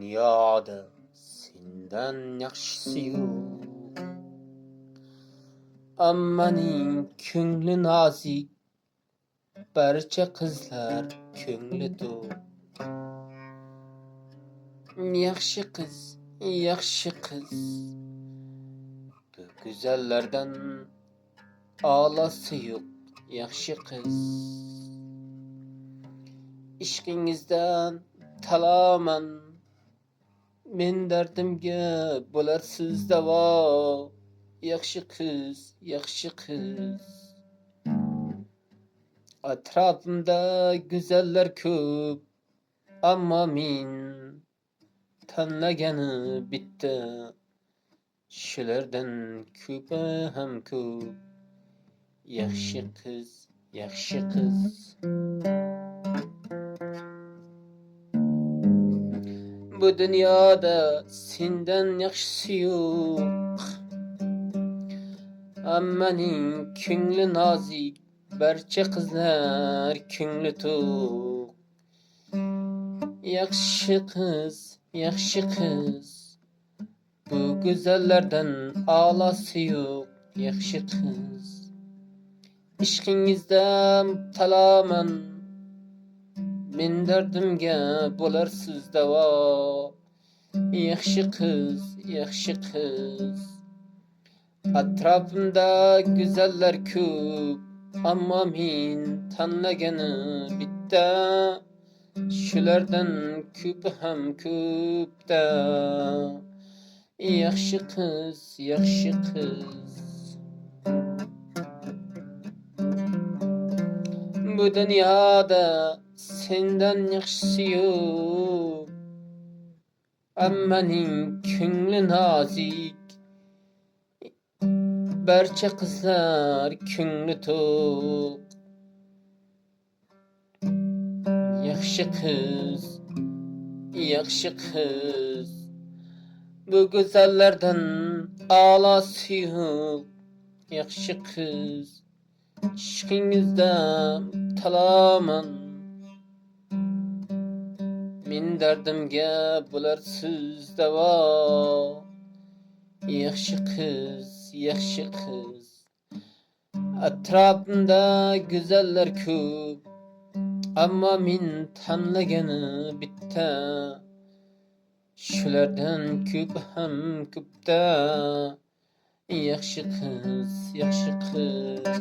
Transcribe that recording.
Dünyada senden yaxşısı yo'q. Ammaning ko'ngli nozik, barcha qizlar ko'ngli to'q. Yaxshi qiz, yaxshi qiz, bu go'zallardan a'losi yo'q. Yaxshi qiz, ishqingizdan talaman, men dardimga bo'larsiz davo. Yaxshi qiz, yaxshi qiz, atrofimda go'zallar ko'p, ammo men tanlagani bitta, shulardan ko'pi ham ko'p. Yaxshi qiz, yaxshi qiz. Bu dunyoda sendan yaxshisi yo'q. Ammaning ko'ngli nozik, barcha qizlar ko'ngli to'q. Yaxshi qiz, yaxshi qiz, bu go'zallardan a'losi yo'q. Yaxshi qiz, ishqingizdan talaman, men dardimga bo'larsiz davo. Yaxshi qiz, yaxshi qiz, atrofimda go'zallar ko'p, ammo men tanlagani bitta, shulardan ko'pi ham ko'pda. Yaxshi qiz, yaxshi qiz, bu dunyoda sendan yaxshisi yo'q. Ammaning ko'ngli nozik, barcha qizlar ko'ngli to'q. Yaxshi qiz, yaxshi qiz, bu go'zallardan a'losi yo'q. Yaxshi qiz, ishqingizdan talaman, men dardimga bo'larsiz davo. Yaxshi qiz, yaxshi qiz, atrofimda go'zallar ko'p, ammo men tanlagani bitta, shulardan ko'pi ham ko'pda. Yaxshi qiz, yaxshi qiz.